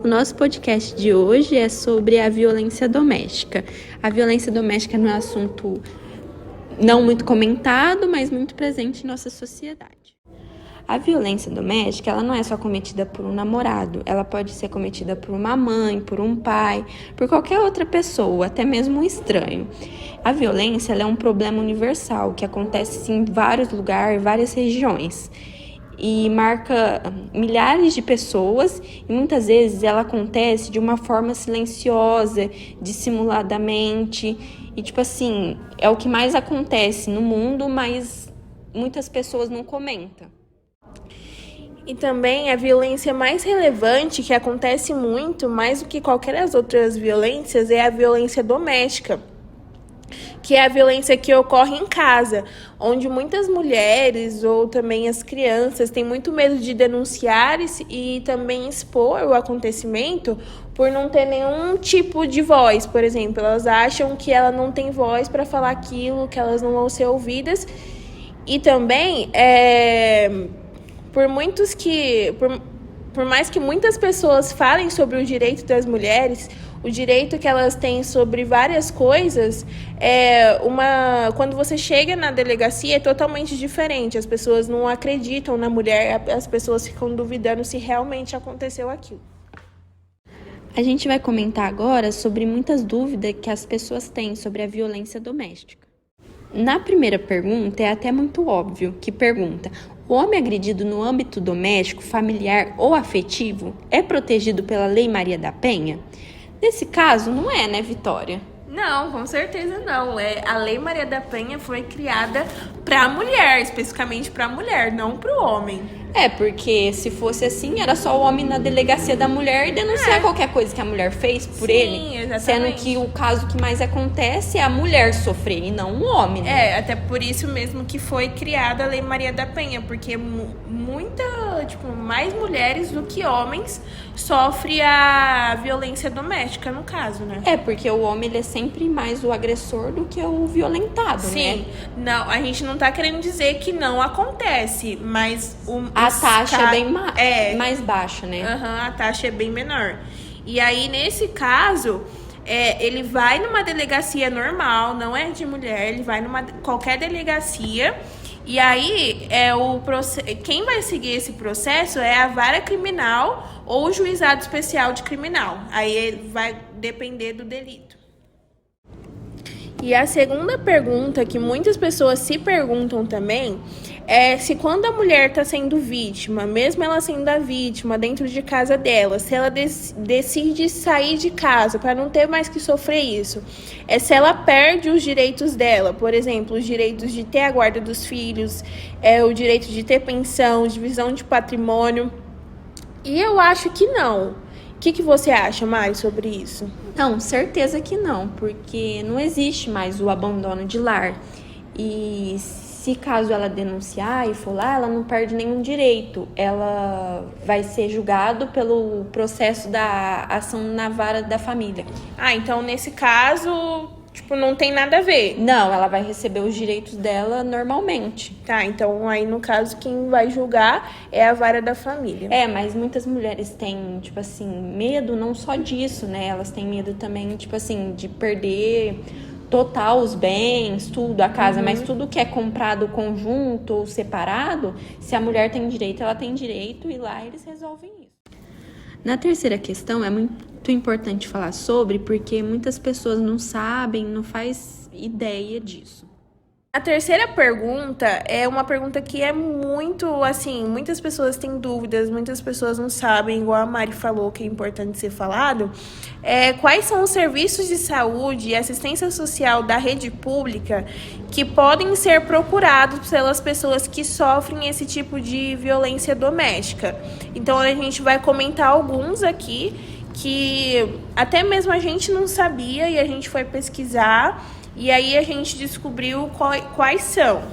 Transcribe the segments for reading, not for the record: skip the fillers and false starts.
O nosso podcast de hoje é sobre a violência doméstica. A violência doméstica não é um assunto não muito comentado, mas muito presente em nossa sociedade. A violência doméstica, ela não é só cometida por um namorado, ela pode ser cometida por uma mãe, por um pai, por qualquer outra pessoa, até mesmo um estranho. A violência, ela é um problema universal que acontece em vários lugares, várias regiões. E marca milhares de pessoas e muitas vezes ela acontece de uma forma silenciosa, dissimuladamente. E é o que mais acontece no mundo, mas muitas pessoas não comentam. E também a violência mais relevante, que acontece muito, mais do que qualquer das outras violências, é a violência doméstica, que é a violência que ocorre em casa, onde muitas mulheres ou também as crianças têm muito medo de denunciar e também expor o acontecimento por não ter nenhum tipo de voz. Por exemplo, elas acham que ela não tem voz para falar aquilo, que elas não vão ser ouvidas. E também, por mais que muitas pessoas falem sobre o direito das mulheres, o direito que elas têm sobre várias coisas, quando você chega na delegacia é totalmente diferente. As pessoas não acreditam na mulher, as pessoas ficam duvidando se realmente aconteceu aquilo. A gente vai comentar agora sobre muitas dúvidas que as pessoas têm sobre a violência doméstica. Na primeira pergunta, é até muito óbvio que pergunta: o homem agredido no âmbito doméstico, familiar ou afetivo é protegido pela Lei Maria da Penha? Nesse caso, não é, né, Vitória? Não, com certeza não. A Lei Maria da Penha foi criada para a mulher, especificamente para a mulher, não para o homem. Porque se fosse assim, era só o homem na delegacia da mulher denunciar qualquer coisa que a mulher fez por ele. Exatamente. Sendo que o caso que mais acontece é a mulher sofrer e não o homem, né? Até por isso mesmo que foi criada a Lei Maria da Penha, porque mais mulheres do que homens sofrem a violência doméstica, no caso, né? Porque o homem ele é sempre mais o agressor do que o violentado, né? Sim, não, a gente não tá querendo dizer que não acontece, mas a taxa é bem mais baixa, né? A taxa é bem menor. E aí, nesse caso, ele vai numa delegacia normal, não é de mulher, ele vai numa qualquer delegacia. E aí, quem vai seguir esse processo é a vara criminal ou o juizado especial de criminal. Aí vai depender do delito. E a segunda pergunta que muitas pessoas se perguntam também é se quando a mulher está sendo vítima, mesmo ela sendo a vítima dentro de casa dela, se ela decide sair de casa para não ter mais que sofrer isso, se ela perde os direitos dela, por exemplo, os direitos de ter a guarda dos filhos, o direito de ter pensão, divisão de patrimônio. E eu acho que não. O que você acha mais sobre isso? Não, certeza que não, porque não existe mais o abandono de lar. E se caso ela denunciar e for lá, ela não perde nenhum direito. Ela vai ser julgada pelo processo da ação na vara da família. Então nesse caso, não tem nada a ver. Não, ela vai receber os direitos dela normalmente. Tá, então aí no caso quem vai julgar é a vara da família. Mas muitas mulheres têm, medo não só disso, né? Elas têm medo também, de perder total os bens, tudo, a casa, mas tudo que é comprado conjunto ou separado, se a mulher tem direito, ela tem direito e lá eles resolvem isso. Na terceira questão, é muito importante falar sobre, porque muitas pessoas não sabem, não faz ideia disso. A terceira pergunta é uma pergunta que é muito, muitas pessoas têm dúvidas, muitas pessoas não sabem, igual a Mari falou, que é importante ser falado. Quais são os serviços de saúde e assistência social da rede pública que podem ser procurados pelas pessoas que sofrem esse tipo de violência doméstica? Então, a gente vai comentar alguns aqui que até mesmo a gente não sabia e a gente foi pesquisar. E aí a gente descobriu quais são.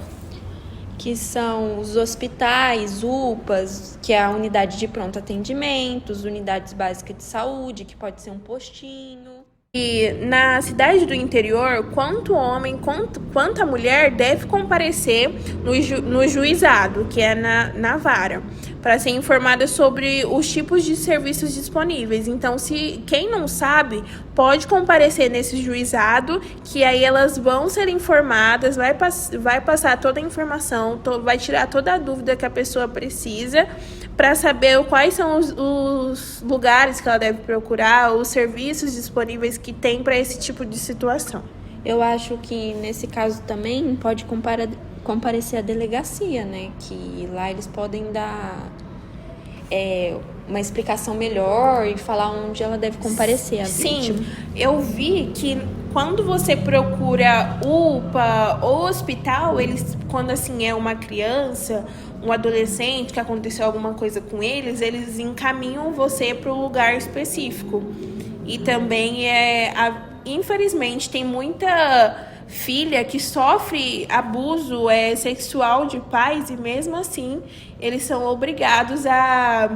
Que são os hospitais, UPAs, que é a unidade de pronto atendimento, as unidades básicas de saúde, que pode ser um postinho. E na cidade do interior, quanto homem, quanto a mulher deve comparecer no juizado, que é na vara, para ser informada sobre os tipos de serviços disponíveis. Então, se quem não sabe, pode comparecer nesse juizado, que aí elas vão ser informadas, vai passar toda a informação, vai tirar toda a dúvida que a pessoa precisa, para saber quais são os lugares que ela deve procurar, os serviços disponíveis que tem para esse tipo de situação. Eu acho que nesse caso também pode comparecer à delegacia, né? Que lá eles podem dar uma explicação melhor e falar onde ela deve comparecer, a vítima. Sim, eu vi que quando você procura UPA ou hospital, eles, quando assim é uma criança, um adolescente que aconteceu alguma coisa com eles encaminham você para o lugar específico. E também infelizmente tem muita filha que sofre abuso sexual de pais e mesmo assim eles são obrigados a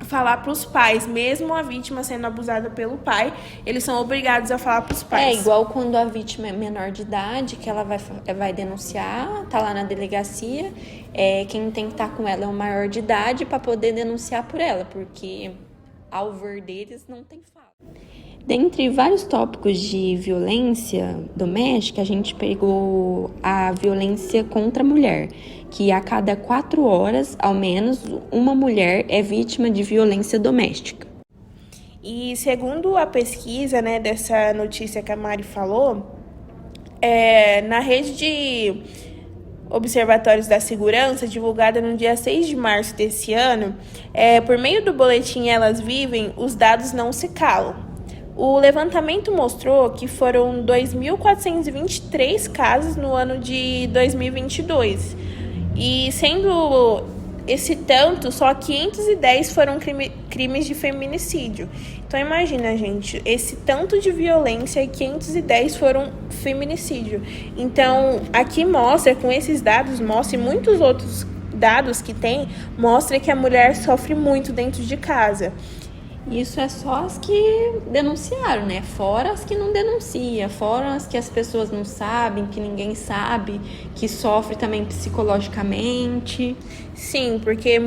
falar para os pais, mesmo a vítima sendo abusada pelo pai, eles são obrigados a falar para os pais. É igual quando a vítima é menor de idade, que ela vai denunciar, tá lá na delegacia, quem tem que estar com ela é o maior de idade para poder denunciar por ela, porque ao ver deles não tem fala. Dentre vários tópicos de violência doméstica, a gente pegou a violência contra a mulher, que a cada 4 horas, ao menos, uma mulher é vítima de violência doméstica. E segundo a pesquisa, né, dessa notícia que a Mari falou, na rede de Observatórios da Segurança, divulgada no dia 6 de março desse ano, por meio do boletim Elas Vivem, os dados não se calam. O levantamento mostrou que foram 2.423 casos no ano de 2022. E sendo esse tanto, só 510 foram crimes de feminicídio. Então imagina, gente, esse tanto de violência e 510 foram feminicídio. Então aqui mostra, com esses dados, mostra e muitos outros dados que tem, mostra que a mulher sofre muito dentro de casa. Isso é só as que denunciaram, né? Fora as que não denunciam, fora as que as pessoas não sabem, que ninguém sabe, que sofre também psicologicamente. Sim, porque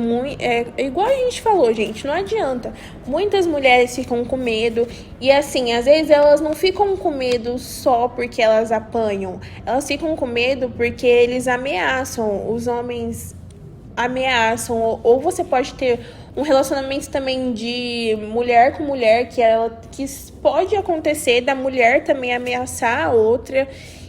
igual a gente falou, gente, não adianta. Muitas mulheres ficam com medo e assim, às vezes elas não ficam com medo só porque elas apanham. Elas ficam com medo porque eles ameaçam, os homens ameaçam, ou você pode ter um relacionamento também de mulher com mulher, que pode acontecer da mulher também ameaçar a outra.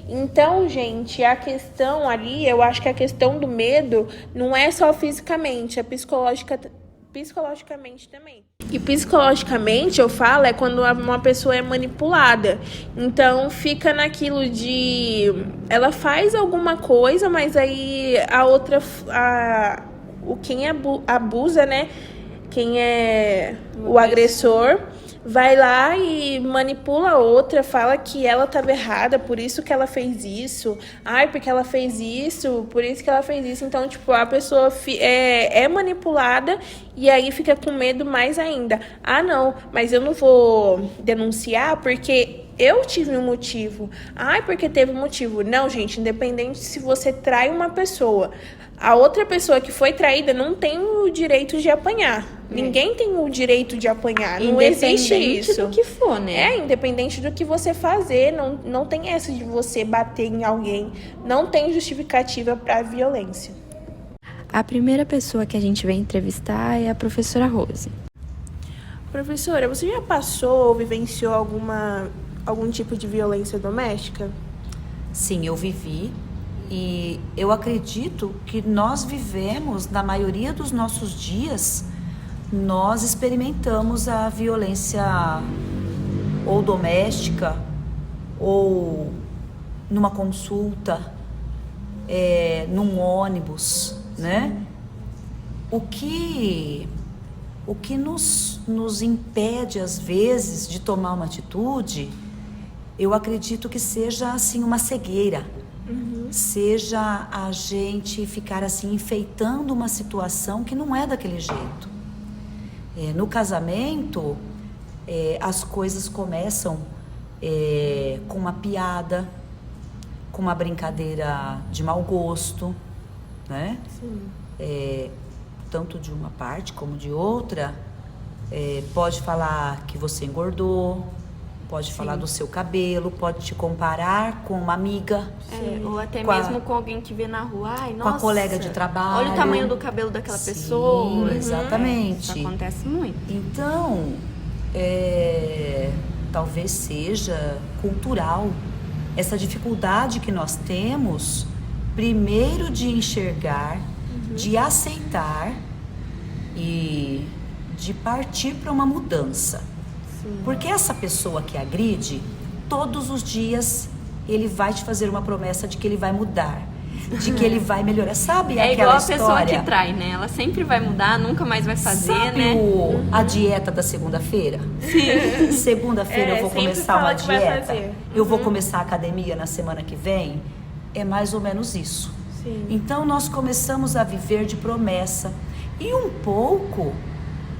Então, gente, a questão ali, eu acho que a questão do medo não é só fisicamente, é psicologicamente também. E psicologicamente, eu falo, é quando uma pessoa é manipulada. Então, fica naquilo de... Ela faz alguma coisa, mas aí a outra... quem abusa, né? Quem é o agressor vai lá e manipula a outra, fala que ela estava errada, por isso que ela fez isso. Porque ela fez isso, por isso que ela fez isso. Então, tipo, a pessoa é manipulada e aí fica com medo mais ainda. Não, mas eu não vou denunciar porque eu tive um motivo. Porque teve um motivo. Não, gente, independente se você trai uma pessoa, a outra pessoa que foi traída não tem o direito de apanhar. Ninguém tem o direito de apanhar. Não existe isso. Independente do que for, né? Independente do que você fazer. Não tem essa de você bater em alguém. Não tem justificativa para violência. A primeira pessoa que a gente vai entrevistar é a professora Rose. Professora, você já passou ou vivenciou algum tipo de violência doméstica? Sim, eu vivi. E eu acredito que nós vivemos, na maioria dos nossos dias, nós experimentamos a violência ou doméstica, ou numa consulta, num ônibus, né? O que nos impede, às vezes, de tomar uma atitude, eu acredito que seja, assim, uma cegueira. Seja a gente ficar assim enfeitando uma situação que não é daquele jeito. No casamento, as coisas começam com uma piada, com uma brincadeira de mau gosto, né? Sim. Tanto de uma parte como de outra. Pode falar que você engordou, pode falar do seu cabelo, pode te comparar com uma amiga. Ou até Com a- mesmo com alguém que vê na rua. Ai, com nossa, a colega de trabalho. olha o tamanho do cabelo daquela Sim, pessoa. exatamente. Isso acontece muito. Então, talvez seja cultural essa dificuldade que nós temos, primeiro de enxergar, de aceitar e de partir para uma mudança. Sim. Porque essa pessoa que agride, todos os dias ele vai te fazer uma promessa de que ele vai mudar, de que ele vai melhorar. Sabe É aquela igual a história? pessoa que trai, né? Ela sempre vai mudar, nunca mais vai fazer, Sabe né? a dieta da segunda-feira? Sim. Segunda-feira eu vou sempre começar fala uma que vai dieta. fazer. Eu vou começar a academia na semana que vem. É mais ou menos isso. Sim. Então nós começamos a viver de promessa. E um pouco,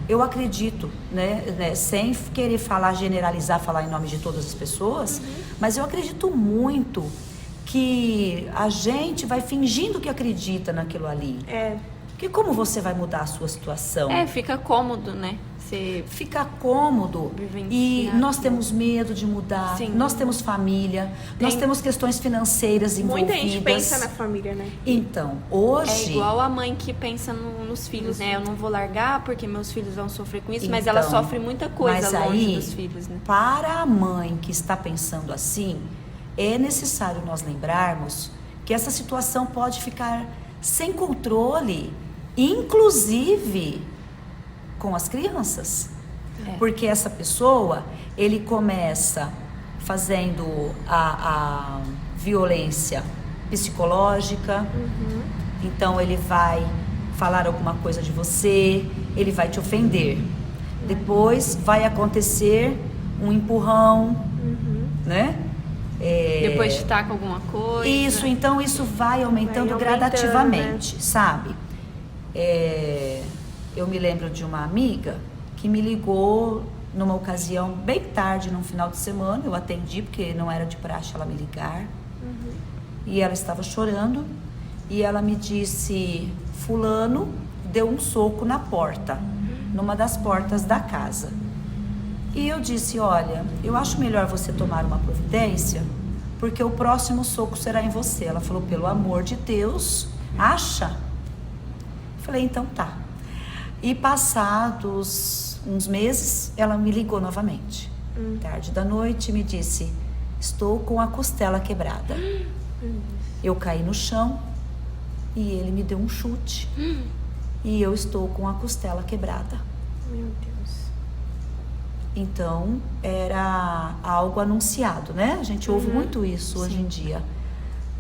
eu acredito, né, sem querer generalizar, falar em nome de todas as pessoas, mas eu acredito muito que a gente vai fingindo que acredita naquilo ali. Porque como você vai mudar a sua situação? Fica cômodo, né? Você Fica cômodo. Vivenciar E nós aquilo. temos medo de mudar. Sim. Nós temos família. Nós temos questões financeiras envolvidas. Muita gente pensa na família, né? Então, é hoje... igual a mãe que pensa nos filhos, né? Eu não vou largar porque meus filhos vão sofrer com isso, mas ela Então, sofre muita coisa mas longe aí, dos filhos, né? para a mãe que está pensando assim, é necessário nós lembrarmos que essa situação pode ficar sem controle, inclusive com as crianças. Porque essa pessoa, ele começa fazendo a violência psicológica, então ele vai falar alguma coisa de você, ele vai te ofender. Depois vai acontecer um empurrão, né? Depois te taca alguma coisa. Isso, então isso vai aumentando gradativamente, sabe? Eu me lembro de uma amiga que me ligou numa ocasião bem tarde, num final de semana. Eu atendi porque não era de praxe ela me ligar. E ela estava chorando e ela me disse: fulano deu um soco na porta, numa das portas da casa. E eu disse: olha, eu acho melhor você tomar uma providência, porque o próximo soco será em você. Ela falou: pelo amor de Deus, acha? Falei: então tá. E passados uns meses, ela me ligou novamente. Tarde da noite, me disse: estou com a costela quebrada. Eu caí no chão e ele me deu um chute. E eu estou com a costela quebrada. Meu Deus. Então, era algo anunciado, né? A gente ouve muito isso hoje em dia.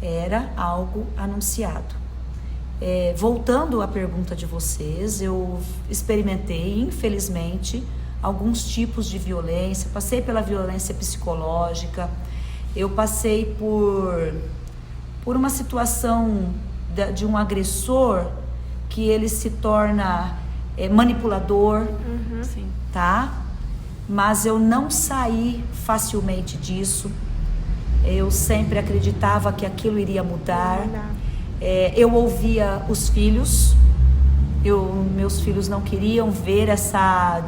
Era algo anunciado. Voltando à pergunta de vocês, eu experimentei, infelizmente, alguns tipos de violência. Passei pela violência psicológica, eu passei por uma situação de um agressor que ele se torna manipulador, tá? Mas eu não saí facilmente disso. Eu sempre acreditava que aquilo iria mudar. Eu ouvia os filhos, meus filhos não queriam ver essa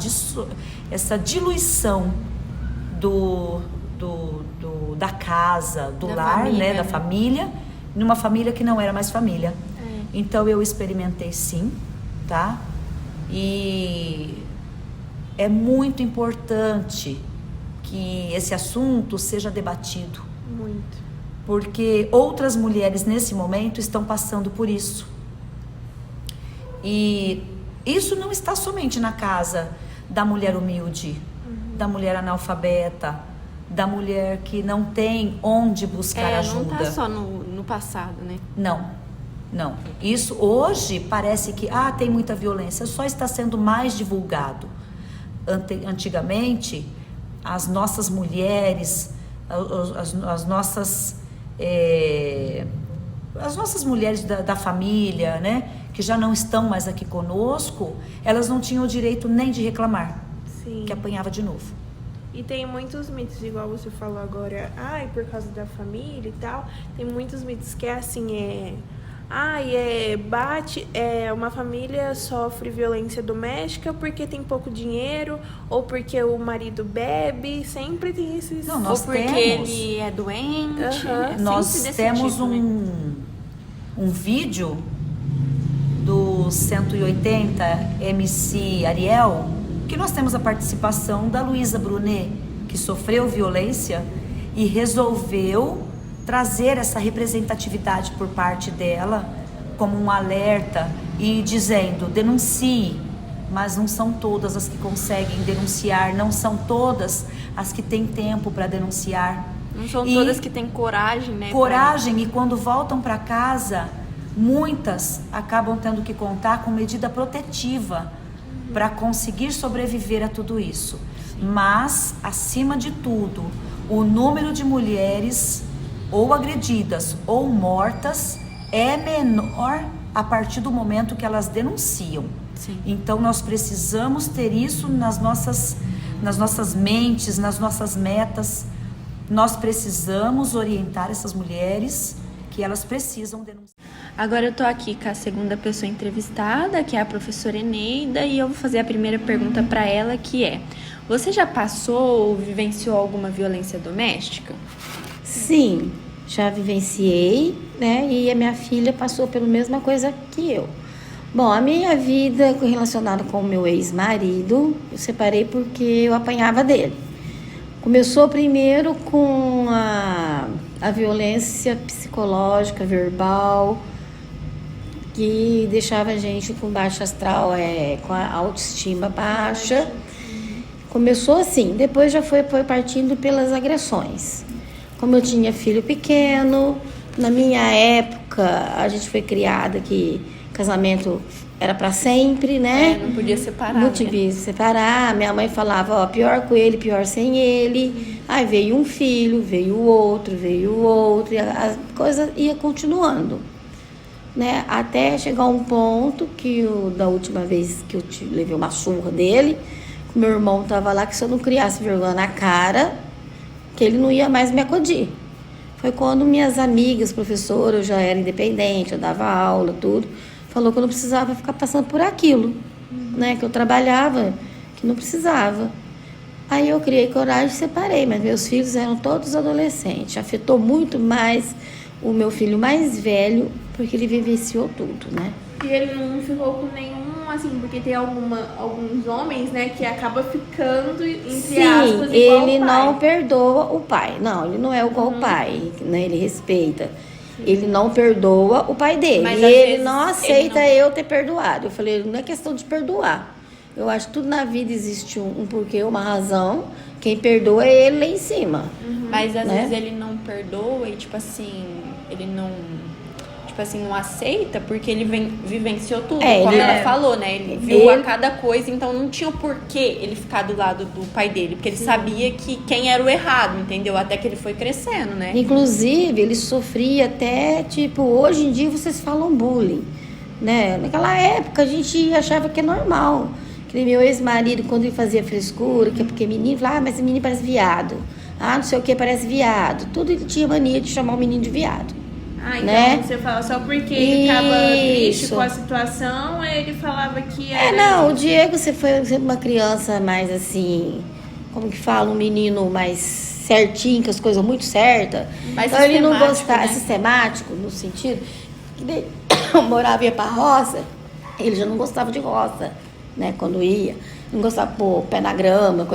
diluição da casa, do Da lar, família, né, da né? família, numa família que não era mais família. Então eu experimentei sim, tá? E é muito importante que esse assunto seja debatido. Muito. Porque outras mulheres nesse momento estão passando por isso. E isso não está somente na casa da mulher humilde, da mulher analfabeta, da mulher que não tem onde buscar ajuda. Não tá só no passado, né? Não. Isso hoje parece que tem muita violência, só está sendo mais divulgado. Antigamente, as nossas mulheres, as nossas mulheres da família, né, que já não estão mais aqui conosco, elas não tinham o direito nem de reclamar, Sim. que apanhava de novo. E tem muitos mitos, igual você falou agora, ai, por causa da família e tal. Tem muitos mitos que é assim, uma família sofre violência doméstica porque tem pouco dinheiro, ou porque o marido bebe, sempre tem esses... Não, Ou nós porque temos. ele é doente. Aham. É Nós sempre desse temos tipo, né? um vídeo do 180 MC Ariel, que nós temos a participação da Luísa Brunet, que sofreu violência e resolveu trazer essa representatividade por parte dela como um alerta e dizendo, denuncie, mas não são todas as que conseguem denunciar, não são todas as que têm tempo para denunciar. Não são E todas que têm coragem, né? coragem, e quando voltam para casa, muitas acabam tendo que contar com medida protetiva para conseguir sobreviver a tudo isso. Mas, acima de tudo, o número de mulheres ou agredidas ou mortas é menor a partir do momento que elas denunciam. Sim. Então nós precisamos ter isso nas nossas mentes, nas nossas metas. Nós precisamos orientar essas mulheres que elas precisam denunciar. Agora eu tô aqui com a segunda pessoa entrevistada, que é a professora Eneida, e eu vou fazer a primeira pergunta para ela, que é: você já passou ou vivenciou alguma violência doméstica? Sim, já vivenciei, né? E a minha filha passou pela mesma coisa que eu. Bom, a minha vida relacionada com o meu ex-marido, eu separei porque eu apanhava dele. Começou primeiro com a violência psicológica, verbal, que deixava a gente com baixa astral, com a autoestima baixa. Começou assim, depois já foi partindo pelas agressões. Como eu tinha filho pequeno, na minha época a gente foi criada que casamento era para sempre, né? Não podia separar. Não podia separar. Minha mãe falava, ó, pior com ele, pior sem ele. Aí veio um filho, veio o outro, e a coisa ia continuando, né? Até chegar um ponto que da última vez que eu levei uma surra dele, meu irmão tava lá, que se eu não criasse vergonha na cara, que ele não ia mais me acudir. Foi quando minhas amigas, professoras, eu já era independente, eu dava aula, tudo, falou que eu não precisava ficar passando por aquilo, né? Que eu trabalhava, que não precisava. Aí eu criei coragem e separei, mas meus filhos eram todos adolescentes. Afetou muito mais o meu filho mais velho, porque ele vivenciou tudo, né? E ele não ficou com nenhum, assim, porque tem alguns homens, né, que acaba ficando, entre aspas, igual ele o pai. não perdoa o pai. Não, ele não é igual o pai, né? Ele respeita. Ele não perdoa o pai dele. Mas, E às ele vezes, não aceita eu ter perdoado. Eu falei, não é questão de perdoar. Eu acho que tudo na vida existe um porquê, uma razão. Quem perdoa é ele lá em cima. Mas às né? vezes ele não perdoa e, tipo assim, ele não... Tipo assim, não aceita porque ele vivenciou tudo, como ela falou, né? Ele viu a cada coisa, então não tinha o porquê ele ficar do lado do pai dele, porque ele sabia que quem era o errado, entendeu? Até que ele foi crescendo, né? Inclusive, ele sofria até, tipo, hoje em dia vocês falam bullying, né? Naquela época a gente achava que é normal. Que nem meu ex-marido, quando ele fazia frescura, que é porque menino, falava, mas esse menino parece viado. Ah, não sei o que, parece viado. Tudo ele tinha mania de chamar o menino de viado. Ah, então né? você fala só porque ele tava triste com a situação, aí ele falava que era... Não, o Diego, você foi sempre uma criança mais assim, como que fala, um menino mais certinho, com as coisas muito certas. Mais então ele não sistemático, gostava, né? sistemático, no sentido que ele morava e ia pra roça, ele já não gostava de roça, né, quando ia. Não gostava de pôr o pé na grama,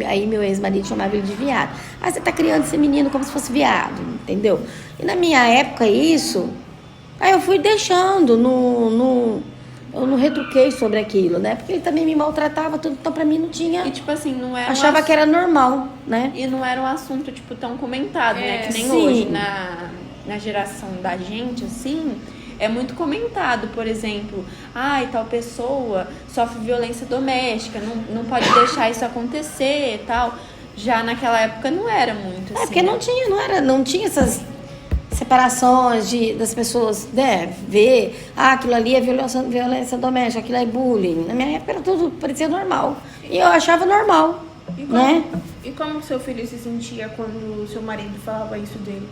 aí meu ex-marido chamava ele de viado. Aí você tá criando esse menino como se fosse viado, entendeu? E na minha época isso, aí eu fui deixando, eu não retruquei sobre aquilo, né? Porque ele também me maltratava, tudo, então pra mim não tinha... E tipo assim, não era Achava que era normal, né? E não era um assunto, tipo, tão comentado, né? Que nem sim. hoje, na geração da gente, assim... É muito comentado, por exemplo, tal pessoa sofre violência doméstica, não pode deixar isso acontecer e tal. Já naquela época não era muito assim. Porque não tinha essas separações das pessoas, né? Ver, aquilo ali é violência doméstica, aquilo é bullying. Na minha época era tudo, parecia normal. E eu achava normal, né? E como seu filho se sentia quando o seu marido falava isso dele?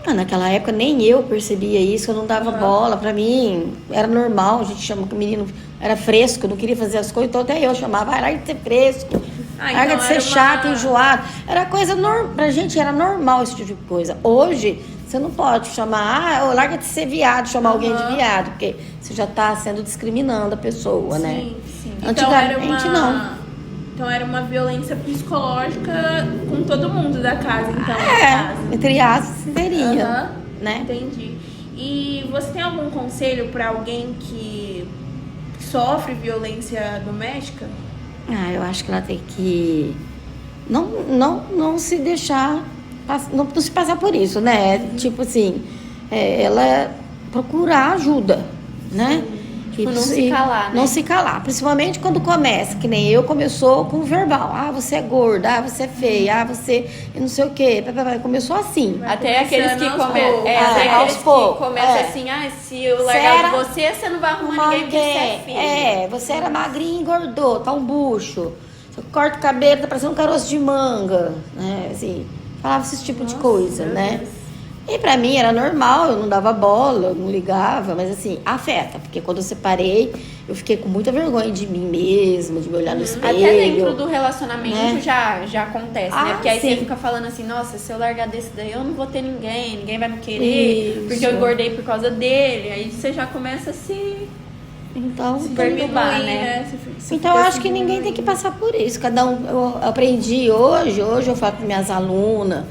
Naquela época nem eu percebia isso, eu não dava bola. Pra mim era normal, a gente chama que o menino era fresco, não queria fazer as coisas, então até eu chamava, larga de ser fresco, larga então de ser chato, enjoado. Era coisa normal, pra gente era normal esse tipo de coisa. Hoje, você não pode chamar, larga de ser viado, chamar alguém de viado, porque você já tá sendo discriminando a pessoa, né? Sim. Antigamente não. Então era uma violência psicológica com todo mundo da casa, então. Entre aspas, seria, né? Entendi. E você tem algum conselho para alguém que sofre violência doméstica? Eu acho que ela tem que não se deixar, não se passar por isso, né? Tipo assim, ela procurar ajuda, né? Tipo, não se calar, né? Não se calar, principalmente quando começa, que nem eu, começou com o verbal. Você é gorda, você é feia, você não sei o quê. Começou assim. Até aqueles que começam assim, se eu largar de você, você não vai arrumar ninguém porque você é feia. Você era magrinha e engordou, tá um bucho. Você corta o cabelo, tá parecendo um caroço de manga, né? Assim, falava esse tipo de coisa, né? Deus. E pra mim era normal, eu não dava bola, eu não ligava, mas assim, afeta, porque quando eu separei, eu fiquei com muita vergonha de mim mesma, de me olhar no espelho. Até dentro do relacionamento, né? já acontece, né? Porque aí sim. você fica falando assim, nossa, se eu largar desse daí, eu não vou ter ninguém vai me querer, porque eu engordei por causa dele. Aí você já começa a se perturbar, né? Então eu acho que ninguém tem que passar por isso. Cada um, eu aprendi hoje eu falo para minhas alunas,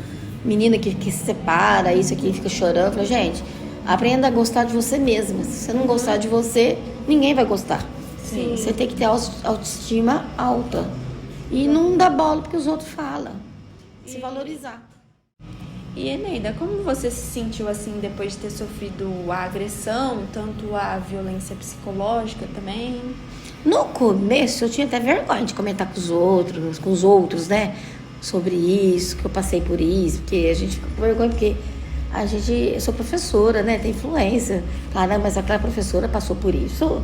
menina que se separa, isso aqui, fica chorando. Eu falo, gente, aprenda a gostar de você mesma. Se você não gostar de você, ninguém vai gostar. Sim. Você tem que ter autoestima alta. E não dar bola porque os outros falam. Se valorizar. E Eneida, como você se sentiu assim depois de ter sofrido a agressão, tanto a violência psicológica também? No começo eu tinha até vergonha de comentar com os outros, né? Sobre isso, que eu passei por isso, porque a gente fica com vergonha, porque eu sou professora, né? Tem influência. Claro, mas aquela professora passou por isso,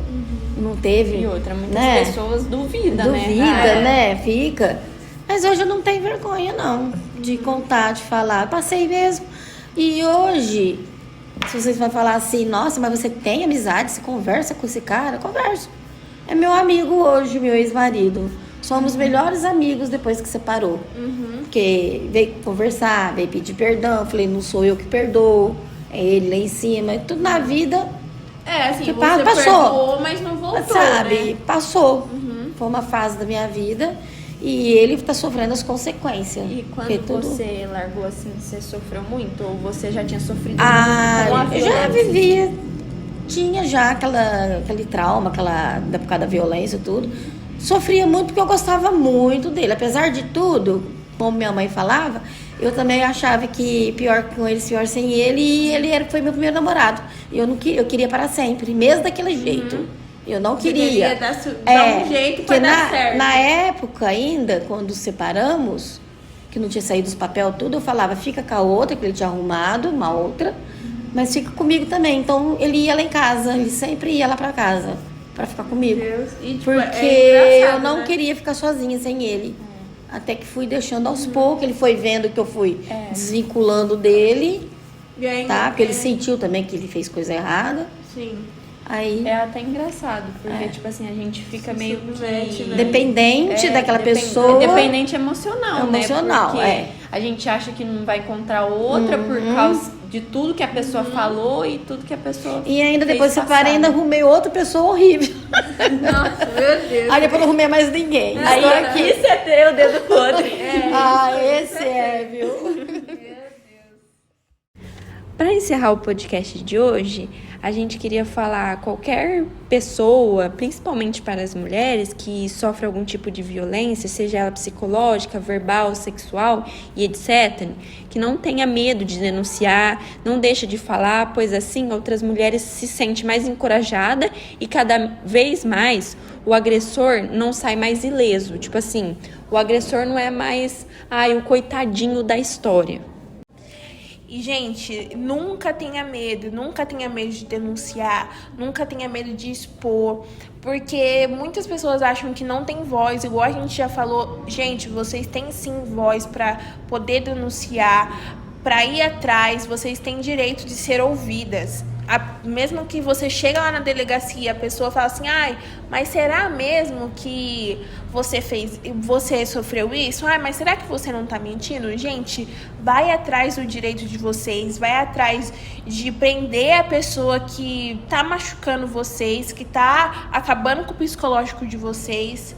não teve. E outra, muitas né? pessoas duvidam, né? Né? Fica. Mas hoje eu não tenho vergonha, não, de contar, de falar. Eu passei mesmo. E hoje, se vocês vão falar assim, nossa, mas você tem amizade, você conversa com esse cara? Eu converso. É meu amigo hoje, meu ex-marido. Somos melhores amigos depois que separou. Porque veio conversar, veio pedir perdão. Eu falei, não sou eu que perdoo, é ele lá em cima. Tudo na vida. Assim, que você passou, perdoou, mas não voltou, sabe? né? Passou. Foi uma fase da minha vida e ele tá sofrendo as consequências. E quando você largou assim, você sofreu muito? Ou você já tinha sofrido com a eu já violência? vivia, tinha já aquele trauma, por causa da violência e tudo. Sofria muito porque eu gostava muito dele. Apesar de tudo, como minha mãe falava, eu também achava que pior com ele, pior sem ele. E ele foi meu primeiro namorado. E eu queria para sempre, mesmo daquele jeito. Eu não queria. Dar um jeito para dar certo. Na época ainda, quando separamos, que não tinha saído os papéis tudo, eu falava, fica com a outra, que ele tinha arrumado, uma outra, mas fica comigo também. Então ele ia lá em casa, ele sempre ia lá para casa para ficar comigo. Deus. E, tipo, porque eu não né? queria ficar sozinha sem ele. Até que fui deixando aos poucos, ele foi vendo que eu fui desvinculando dele, E aí, tá? Porque ele sentiu também que ele fez coisa errada. Sim. Aí, É até engraçado, porque, tipo assim, a gente fica meio submete, que... né? dependente daquela pessoa. Dependente emocional, Emocional, né? Porque a gente acha que não vai encontrar outra por causa de tudo que a pessoa falou e tudo que a pessoa E ainda fez depois separei, ainda arrumei outra pessoa horrível. Nossa, meu Deus. Aí depois não arrumei mais ninguém. Aí aqui você tem o dedo podre. Esse viu? Para encerrar o podcast de hoje, a gente queria falar qualquer pessoa, principalmente para as mulheres que sofrem algum tipo de violência, seja ela psicológica, verbal, sexual e etc., que não tenha medo de denunciar, não deixa de falar, pois assim outras mulheres se sentem mais encorajadas e cada vez mais o agressor não sai mais ileso. Tipo assim, o agressor não é mais o coitadinho da história. E, gente, nunca tenha medo de denunciar, nunca tenha medo de expor, porque muitas pessoas acham que não tem voz, igual a gente já falou. Gente, vocês têm sim voz para poder denunciar, para ir atrás, vocês têm direito de ser ouvidas. Mesmo que você chega lá na delegacia, a pessoa fala assim, ai, mas será mesmo que você sofreu isso? Ai, mas será que você não tá mentindo? Gente, vai atrás do direito de vocês, vai atrás de prender a pessoa que tá machucando vocês, que tá acabando com o psicológico de vocês,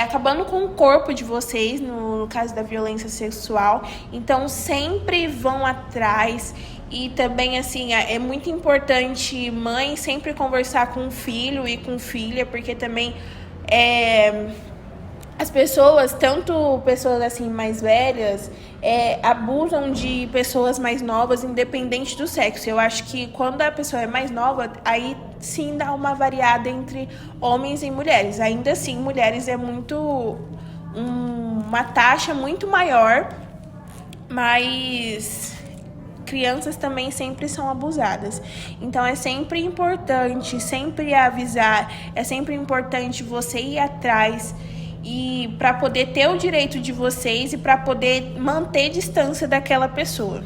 acabando com o corpo de vocês, no caso da violência sexual. Então, sempre vão atrás. E também, assim, é muito importante mãe sempre conversar com o filho e com filha, porque também as pessoas, tanto pessoas assim mais velhas, abusam de pessoas mais novas, independente do sexo. Eu acho que quando a pessoa é mais nova, aí sim dá uma variada entre homens e mulheres. Ainda assim, mulheres é uma taxa muito maior, mas crianças também sempre são abusadas. Então é sempre importante, sempre avisar, é sempre importante você ir atrás e para poder ter o direito de vocês e para poder manter distância daquela pessoa.